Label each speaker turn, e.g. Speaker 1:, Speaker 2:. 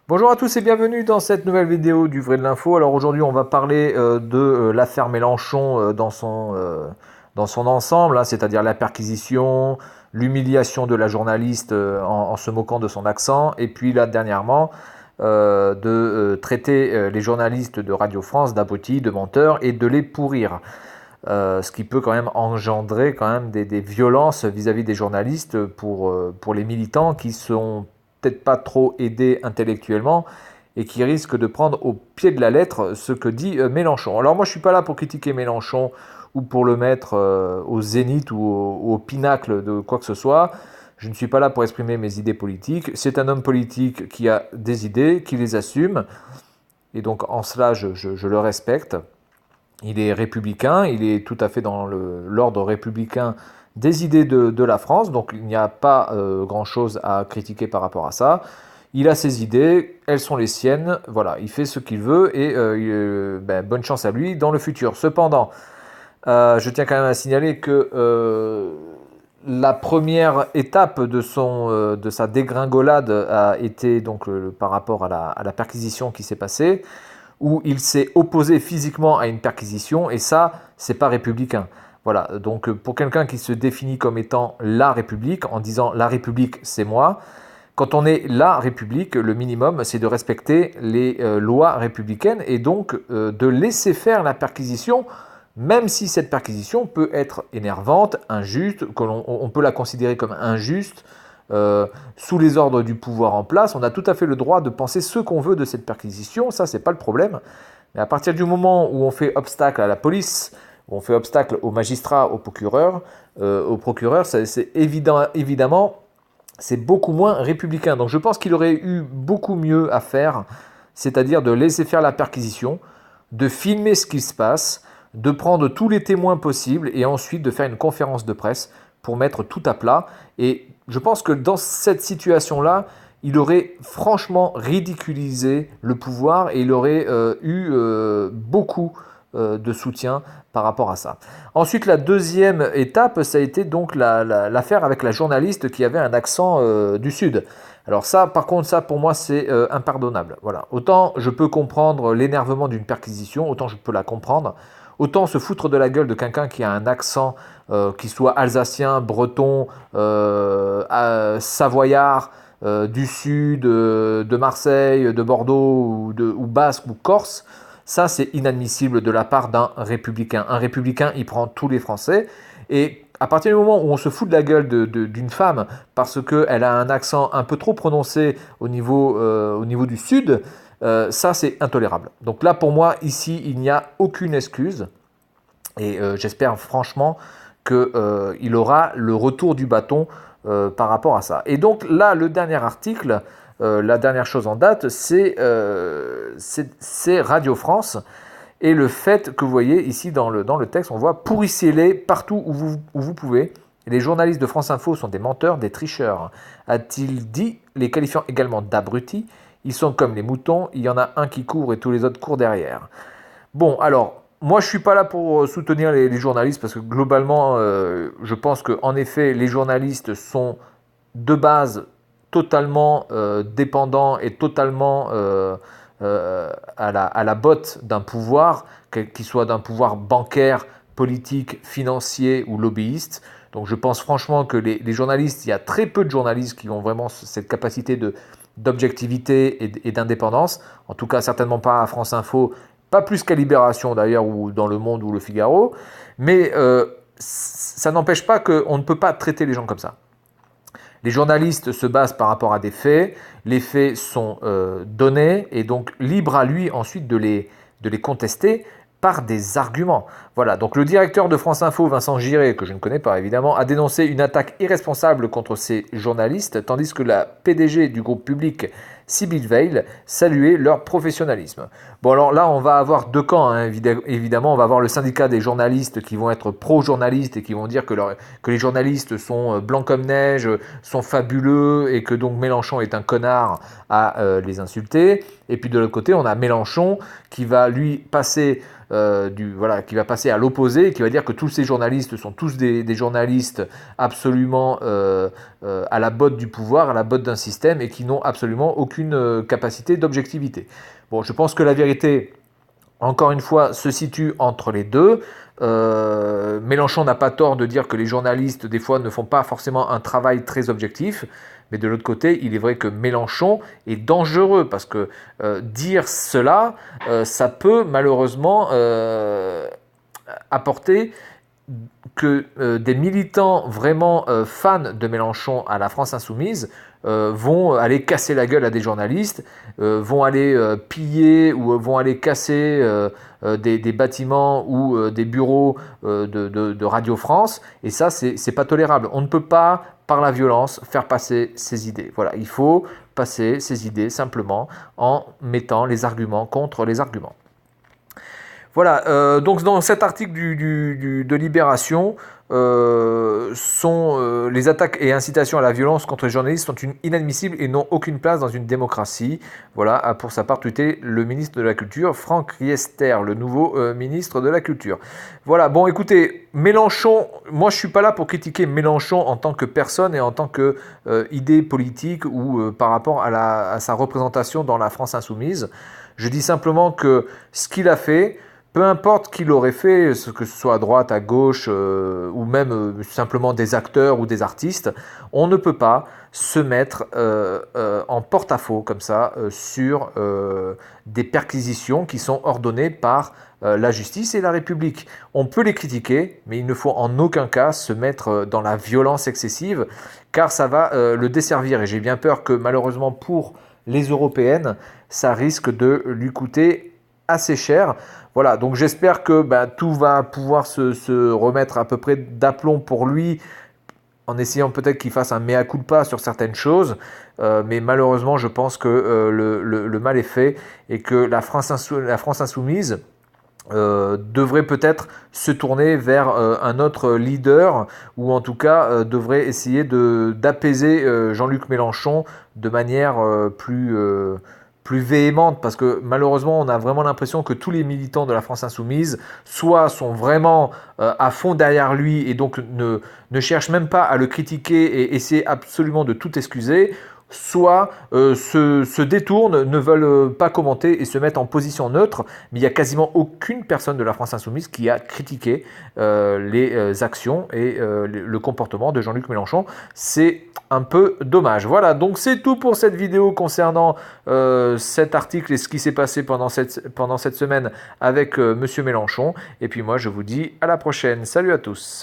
Speaker 1: Bonjour à tous et bienvenue dans cette nouvelle vidéo du Vrai de l'Info. Alors aujourd'hui on va parler de l'affaire Mélenchon dans son ensemble, hein, c'est-à-dire la perquisition, l'humiliation de la journaliste en se moquant de son accent, et puis là dernièrement de traiter les journalistes de Radio France d'abrutis, de menteurs et de les pourrir. Ce qui peut quand même engendrer quand même des violences vis-à-vis des journalistes pour les militants qui sont peut-être pas trop aidés intellectuellement et qui risquent de prendre au pied de la lettre ce que dit Mélenchon. Alors moi je suis pas là pour critiquer Mélenchon ou pour le mettre au zénith ou au pinacle de quoi que ce soit. Je ne suis pas là pour exprimer mes idées politiques. C'est un homme politique qui a des idées, qui les assume, et donc en cela je le respecte. Il est républicain, il est tout à fait dans l'ordre républicain des idées de la France, donc il n'y a pas grand-chose à critiquer par rapport à ça. Il a ses idées, elles sont les siennes, voilà, il fait ce qu'il veut et bonne chance à lui dans le futur. Cependant, je tiens quand même à signaler que la première étape de sa dégringolade a été donc par rapport à la perquisition qui s'est passée, où il s'est opposé physiquement à une perquisition, et ça, c'est pas républicain. Voilà, donc pour quelqu'un qui se définit comme étant la République, en disant la République, c'est moi, quand on est la République, le minimum, c'est de respecter les lois républicaines et donc de laisser faire la perquisition, même si cette perquisition peut être énervante, injuste, on peut la considérer comme injuste, sous les ordres du pouvoir en place. On a tout à fait le droit de penser ce qu'on veut de cette perquisition, ça c'est pas le problème. Mais à partir du moment où on fait obstacle à la police, où on fait obstacle aux magistrats, aux procureurs, c'est évidemment, c'est beaucoup moins républicain. Donc je pense qu'il aurait eu beaucoup mieux à faire, c'est-à-dire de laisser faire la perquisition, de filmer ce qui se passe, de prendre tous les témoins possibles et ensuite de faire une conférence de presse pour mettre tout à plat. Et je pense que dans cette situation-là, il aurait franchement ridiculisé le pouvoir et il aurait eu beaucoup de soutien par rapport à ça. Ensuite, la deuxième étape, ça a été donc l'affaire avec la journaliste qui avait un accent du Sud. Alors ça, par contre, ça pour moi, c'est impardonnable. Voilà. Autant je peux comprendre l'énervement d'une perquisition, autant je peux la comprendre. Autant se foutre de la gueule de quelqu'un qui a un accent, qui soit alsacien, breton, savoyard, du sud, de Marseille, de Bordeaux, ou basque ou corse, ça c'est inadmissible de la part d'un républicain. Un républicain, il prend tous les Français. Et à partir du moment où on se fout de la gueule d'une femme parce qu'elle a un accent un peu trop prononcé au niveau du sud, ça c'est intolérable. Donc là pour moi, ici, il n'y a aucune excuse. Et j'espère franchement qu'il aura le retour du bâton par rapport à ça. Et donc là, le dernier article, la dernière chose en date, c'est Radio France. Et le fait que vous voyez ici dans le texte, on voit pourrissez-les partout où vous pouvez. Les journalistes de France Info sont des menteurs, des tricheurs, a-t-il dit, les qualifiant également d'abrutis. Ils sont comme les moutons, il y en a un qui court et tous les autres courent derrière. Bon, alors, moi je suis pas là pour soutenir les journalistes parce que globalement, je pense qu'en effet, les journalistes sont de base totalement dépendants et totalement à la botte d'un pouvoir, qu'il soit d'un pouvoir bancaire, politique, financier ou lobbyiste. Donc je pense franchement que les journalistes, il y a très peu de journalistes qui ont vraiment cette capacité d'objectivité et d'indépendance. En tout cas, certainement pas à France Info, pas plus qu'à Libération d'ailleurs, ou dans Le Monde ou Le Figaro. Mais ça n'empêche pas qu'on ne peut pas traiter les gens comme ça. Les journalistes se basent par rapport à des faits, les faits sont donnés, et donc libre à lui ensuite de les contester par des arguments. Voilà, donc le directeur de France Info, Vincent Giré, que je ne connais pas évidemment, a dénoncé une attaque irresponsable contre ces journalistes, tandis que la PDG du groupe public, Sybille Veil, saluait leur professionnalisme. Bon alors là, on va avoir deux camps, hein, évidemment. On va avoir le syndicat des journalistes qui vont être pro-journalistes et qui vont dire que les journalistes sont blancs comme neige, sont fabuleux et que donc Mélenchon est un connard à les insulter. Et puis de l'autre côté, on a Mélenchon qui va lui passer qui va passer à l'opposé, qui va dire que tous ces journalistes sont tous des journalistes absolument à la botte du pouvoir, à la botte d'un système et qui n'ont absolument aucune aucune capacité d'objectivité. Bon, je pense que la vérité, encore une fois, se situe entre les deux. Mélenchon n'a pas tort de dire que les journalistes, des fois, ne font pas forcément un travail très objectif. Mais de l'autre côté, il est vrai que Mélenchon est dangereux parce que dire cela, ça peut malheureusement apporter que des militants vraiment fans de Mélenchon à la France Insoumise vont aller casser la gueule à des journalistes, vont aller piller ou vont aller casser des bâtiments ou des bureaux de Radio France. Et ça, c'est pas tolérable. On ne peut pas, par la violence, faire passer ses idées. Voilà, il faut passer ses idées simplement en mettant les arguments contre les arguments. Voilà, donc dans cet article de Libération, les attaques et incitations à la violence contre les journalistes sont inadmissibles et n'ont aucune place dans une démocratie. Voilà, a pour sa part tweeté le ministre de la Culture, Franck Riester, le nouveau ministre de la Culture. Voilà, bon écoutez, Mélenchon, moi je suis pas là pour critiquer Mélenchon en tant que personne et en tant que idée politique ou par rapport à sa représentation dans la France Insoumise. Je dis simplement que ce qu'il a fait, peu importe qui l'aurait fait, que ce soit à droite, à gauche, ou même simplement des acteurs ou des artistes, on ne peut pas se mettre en porte-à-faux comme ça sur des perquisitions qui sont ordonnées par la justice et la République. On peut les critiquer, mais il ne faut en aucun cas se mettre dans la violence excessive, car ça va le desservir. Et j'ai bien peur que malheureusement pour les européennes, ça risque de lui coûter assez cher. Voilà, donc j'espère que tout va pouvoir se remettre à peu près d'aplomb pour lui, en essayant peut-être qu'il fasse un mea culpa sur certaines choses, mais malheureusement je pense que le mal est fait et que la France Insoumise devrait peut-être se tourner vers un autre leader, ou en tout cas devrait essayer d'apaiser Jean-Luc Mélenchon de manière plus véhémente, parce que malheureusement on a vraiment l'impression que tous les militants de la France Insoumise soit sont vraiment à fond derrière lui et donc ne cherchent même pas à le critiquer et essaient absolument de tout excuser, soit se détournent, ne veulent pas commenter et se mettent en position neutre, mais il n'y a quasiment aucune personne de la France Insoumise qui a critiqué les actions et le comportement de Jean-Luc Mélenchon. C'est un peu dommage. Voilà, donc c'est tout pour cette vidéo concernant cet article et ce qui s'est passé pendant cette semaine avec Monsieur Mélenchon. Et puis moi, je vous dis à la prochaine. Salut à tous.